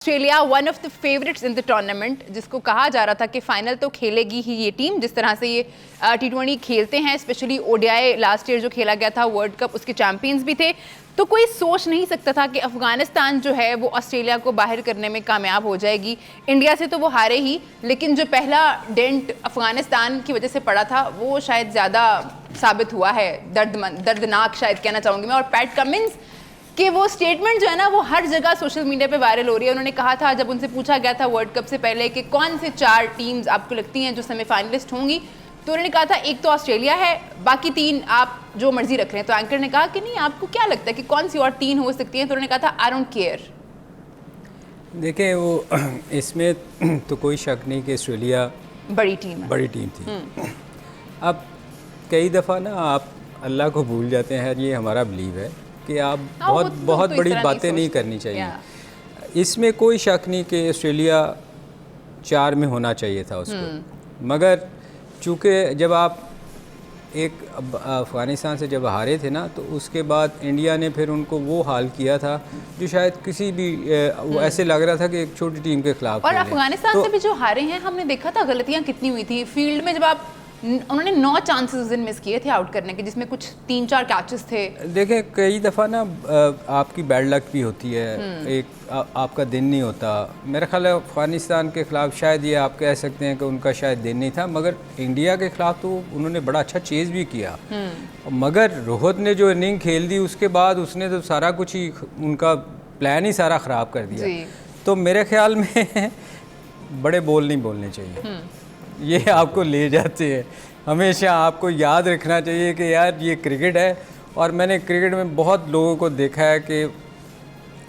Australia won of the favourites in the tournament, जिसको कहा जा रहा था कि फाइनल तो खेलेगी ही ये टीम। जिस तरह से ये T20 खेलते हैं, स्पेशली ओडीआई लास्ट ईयर जो खेला गया था वर्ल्ड कप, उसके चैंपियंस भी थे। तो कोई सोच नहीं सकता था कि अफगानिस्तान जो है वो ऑस्ट्रेलिया को बाहर करने में कामयाब हो जाएगी। इंडिया से तो वो हारे ही, लेकिन जो पहला डेंट अफगानिस्तान की वजह से पड़ा था वो शायद ज़्यादा साबित हुआ है, दर्दनाक शायद कहना चाहूँगी मैं। और पैट कमिंस कि वो स्टेटमेंट जो है ना वो हर जगह सोशल मीडिया पे वायरल हो रही है। उन्होंने कहा था, जब उनसे पूछा गया था वर्ल्ड कप से पहले कि कौन से 4 टीम्स आपको लगती हैं जो सेमीफाइनलिस्ट होंगी, तो उन्होंने कहा था एक तो ऑस्ट्रेलिया है, बाकी 3 आप जो मर्जी रख लें। तो एंकर ने कहा कि नहीं, आपको क्या लगता है कि कौन सी और 3 हो सकती हैं? तो उन्होंने कहा था आई डोंट केयर। देखें, वो इसमें तो कोई शक नहीं कि ऑस्ट्रेलिया बड़ी टीम थी। अब कई दफ़ा ना आप अल्लाह को भूल जाते हैं, ये हमारा बिलीव है कि आप बहुत बड़ी बातें नहीं करनी चाहिए। इसमें कोई शक नहीं कि ऑस्ट्रेलिया 4 में होना चाहिए था उसको, मगर चूँकि जब आप एक अफ़गानिस्तान से जब हारे थे ना, तो उसके बाद इंडिया ने फिर उनको वो हाल किया था जो शायद किसी भी वो ऐसे लग रहा था कि एक छोटी टीम के खिलाफ। और अफ़गानिस्तान से भी जो हारे हैं, हमने देखा था गलतियाँ कितनी हुई थी फील्ड में। जब आप उन्होंने 9 चांसेस उस दिन मिस किए थे आउट करने के, जिसमें कुछ 3-4 कैचेस थे। देखें, कई दफ़ा ना आपकी बैड लक भी होती है, एक आपका दिन नहीं होता। मेरा ख्याल है अफ़गानिस्तान के ख़िलाफ़ शायद ये आप कह सकते हैं कि उनका शायद दिन नहीं था, मगर इंडिया के ख़िलाफ़ तो उन्होंने बड़ा अच्छा चेज़ भी किया। मगर रोहित ने जो इनिंग खेल दी उसके बाद उसने तो सारा कुछ ही, उनका प्लान ही सारा ख़राब कर दिया। तो मेरे ख्याल में बड़े बोल नहीं बोलने चाहिए, ये आपको ले जाते हैं। हमेशा आपको याद रखना चाहिए कि यार ये क्रिकेट है। और मैंने क्रिकेट में बहुत लोगों को देखा है कि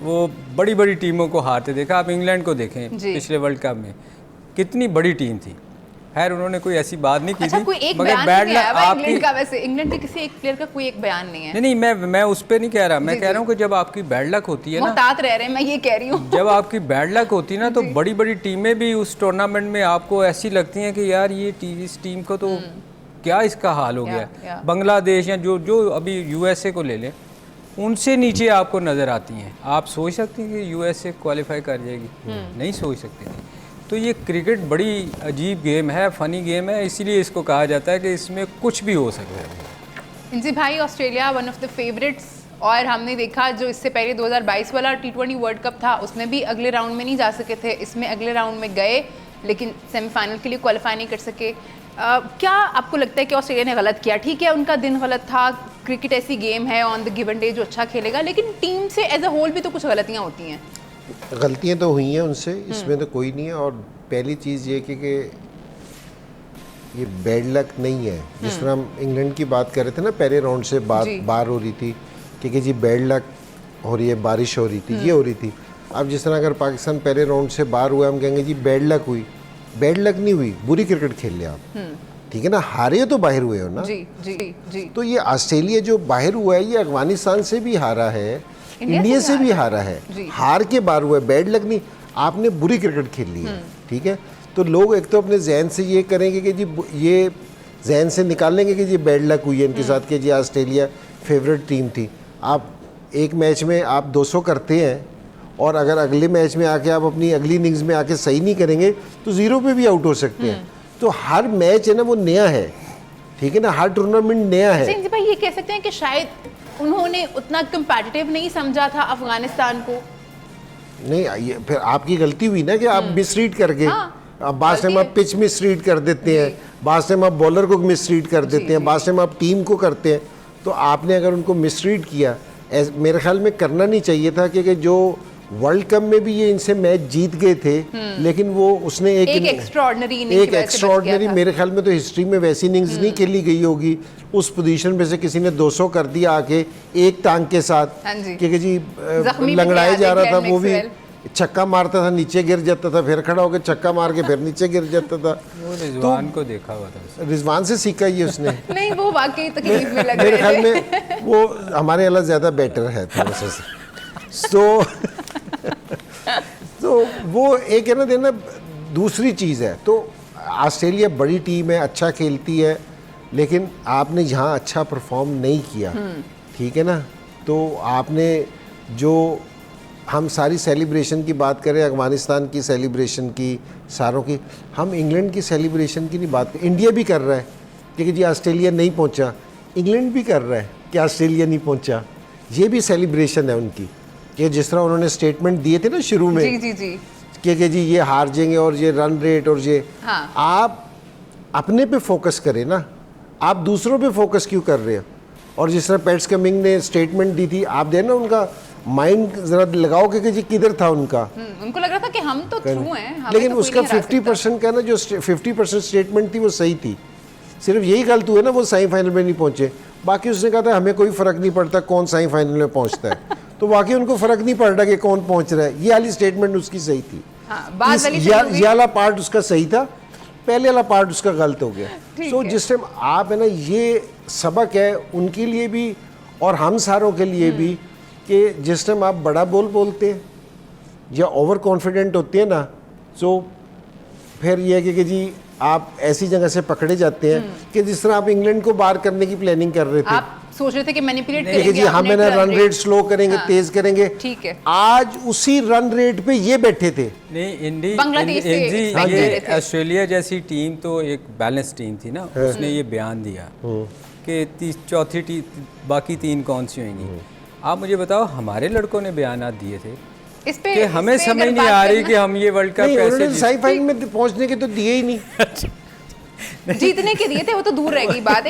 वो बड़ी बड़ी टीमों को हारते देखा। आप इंग्लैंड को देखें, पिछले वर्ल्ड कप में कितनी बड़ी टीम थी। खैर उन्होंने कोई ऐसी बात नहीं की थी, मगर बैड लक आपकी का। वैसे इंग्लैंड के किसी एक प्लेयर का कोई एक बयान नहीं है। नहीं, मैं उस पर नहीं कह रहा। मैं कह रहा हूँ कि जब आपकी बैड लक होती है ना, मुहतात रह रहे हैं, मैं ये कह रही हूँ। जब आपकी बैड लक होती है ना, तो बड़ी बड़ी टीमें भी उस टूर्नामेंट में आपको ऐसी लगती हैं कि यार ये इस टीम को तो क्या इसका हाल हो गया। बांग्लादेश या जो अभी यूएसए को ले लें, उनसे नीचे आपको नज़र आती हैं। आप सोच सकती हैं कि यूएसए क्वालिफाई कर जाएगी? नहीं सोच सकते थे। तो ये क्रिकेट बड़ी अजीब गेम है, फ़नी गेम है, इसीलिए इसको कहा जाता है कि इसमें कुछ भी हो सकता है। जी भाई, Australia won of the favourites. और हमने देखा जो इससे पहले 2022 वाला T20 वर्ल्ड कप था, उसमें भी अगले राउंड में नहीं जा सके थे। इसमें अगले राउंड में गए, लेकिन सेमीफाइनल के लिए क्वालिफाई नहीं कर सके। क्या आपको लगता है कि ऑस्ट्रेलिया ने गलत किया? ठीक है, उनका दिन गलत था, क्रिकेट ऐसी गेम है, ऑन द गिवन डे जो अच्छा खेलेगा, लेकिन टीम से एज अ होल भी तो कुछ गलतियाँ होती हैं। गलतियाँ तो हुई हैं उनसे, इसमें तो कोई नहीं है। और पहली चीज़ ये कि ये बैड लक नहीं है। जिस तरह हम इंग्लैंड की बात कर रहे थे ना, पहले राउंड से बार हो रही थी कि जी बैड लक हो रही है, बारिश हो रही थी, ये हो रही थी। अब जिस तरह अगर पाकिस्तान पहले राउंड से बाहर हुआ, हम कहेंगे जी बैड लक हुई। बैड लक नहीं हुई, बुरी क्रिकेट खेल लिया आप, ठीक है ना। हारे तो बाहर हुए हो ना। जी। तो ये ऑस्ट्रेलिया जो बाहर हुआ है, ये अफगानिस्तान से भी हारा है, इंडिया से भी हारा है, हार के बाहर हुआ है। बैड लक नहीं, आपने बुरी क्रिकेट खेल ली है, ठीक है। तो लोग एक तो अपने जहन से ये करेंगे कि जी, ये जहन से निकालेंगे कि जी बैड लक हुई है इनके साथ, कि जी ऑस्ट्रेलिया फेवरेट टीम थी। आप एक मैच में आप 200 करते हैं, और अगर अगले मैच में आके आप अपनी अगली इनिंग्स में आके सही नहीं करेंगे तो 0 पे भी आउट हो सकते हैं। तो हर मैच है ना वो नया है, ठीक है ना, हर टूर्नामेंट नया है। जी भाई, ये कह सकते हैं कि शायद उन्होंने उतना कंपेटिटिव नहीं समझा था अफगानिस्तान को। नहीं, ये फिर आपकी गलती हुई ना कि आप मिसरीड करके, अब बास टाइम आप पिच मिसरीड कर देते हैं, बास टाइम आप बॉलर को मिसरीड कर देते हैं, बास टाइम आप टीम को करते हैं। तो आपने अगर उनको मिसरीड किया, मेरे ख्याल में करना नहीं चाहिए था, क्योंकि जो वर्ल्ड कप में भी ये इनसे मैच जीत गए थे, लेकिन वो उसने एक एक्स्ट्राऑर्डिनरी मेरे ख्याल में तो हिस्ट्री में वैसी इनिंग्स नहीं खेली गई होगी। उस पोजीशन पे से किसी ने 200 कर दिया आके एक टांग के साथ, क्योंकि जी लंगड़ाया जा रहा था, वो भी छक्का मारता था, नीचे गिर जाता था, फिर खड़ा होकर छक्का मार के फिर नीचे गिर जाता था। वो रिजवान को देखा हुआ था, रिजवान से सीखा ये उसने। नहीं, वो वाकई तकलीफ में लग मेरे ख्याल में वो हमारे वाला ज़्यादा बेटर है थोड़ा सा। तो वो एक है ना देना। दूसरी चीज़ है, तो ऑस्ट्रेलिया बड़ी टीम है, अच्छा खेलती है, लेकिन आपने यहाँ अच्छा परफॉर्म नहीं किया, ठीक है ना। तो आपने जो हम सारी सेलिब्रेशन की बात करें, अफगानिस्तान की सेलिब्रेशन की, सारों की, हम इंग्लैंड की सेलिब्रेशन की नहीं बात। इंडिया भी कर रहा है कि जी ऑस्ट्रेलिया नहीं पहुंचा, इंग्लैंड भी कर रहा है कि ऑस्ट्रेलिया नहीं पहुंचा। ये भी सेलिब्रेशन है उनकी कि जिस तरह उन्होंने स्टेटमेंट दिए थे ना शुरू में जी जी जी, कि जी ये हार जाएंगे और ये रन रेट और ये, हाँ। आप अपने पे फोकस करें ना, आप दूसरों पे फोकस क्यों कर रहे हो? और जिस तरह पैट्स कमिंग ने स्टेटमेंट दी थी, आप देना उनका माइंड जरा लगाओ कि जी किधर था उनका। उनको लग रहा था कि हम तो थ्रू हैं, हमें लेकिन तो कोई उसका नहीं हरा 50% का ना, जो 50% स्टेटमेंट थी वो सही थी। सिर्फ यही गलत हुआ ना वो सेमीफाइनल में नहीं पहुंचे, बाकी उसने कहा था हमें कोई फ़र्क नहीं पड़ता कौन सेमीफाइनल में पहुंचता है। तो वाकई उनको फ़र्क नहीं पड़ रहा कि कौन पहुंच रहा है। ये वाली स्टेटमेंट उसकी सही थी। हाँ, बाद वाली ये वाला पार्ट उसका सही था, पहले वाला पार्ट उसका गलत हो गया। सो जिस टाइम आप है ना, ये सबक है उनके लिए भी और हम सारों के लिए भी कि जिस टाइम आप बड़ा बोलते हैं या ओवर कॉन्फिडेंट होते हैं ना, सो फिर ये है कि जी आप ऐसी जगह से पकड़े जाते हैं कि जिस तरह आप इंग्लैंड को बाहर करने की प्लानिंग कर रहे थे। आप सोच रहे थे कि मैनिपुलेट कि करेंगे, जी हम है ना रन रेट स्लो करेंगे, हाँ, तेज करेंगे। ठीक है। आज उसी रन रेट पे ये बैठे थे। नहीं, बांग्लादेश से जी expect कर रहे ये थे। ऑस्ट्रेलिया जैसी टीम तो एक बैलेंस टीम थी ना, उसने ये बयान दिया कि चौथी बाकी 3 कौन सी होंगी। आप मुझे बताओ, हमारे लड़कों ने बयान दिए थे इस पे कि हमें इस पे समझ अगर नहीं बात आ रही करना- कि हम ये वर्ल्ड कप नहीं, कैसे उन्होंने सेमीफाइनल में पहुंचने के तो दिए ही नहीं। जीतने के दिए थे, वो तो दूर रह गई बात।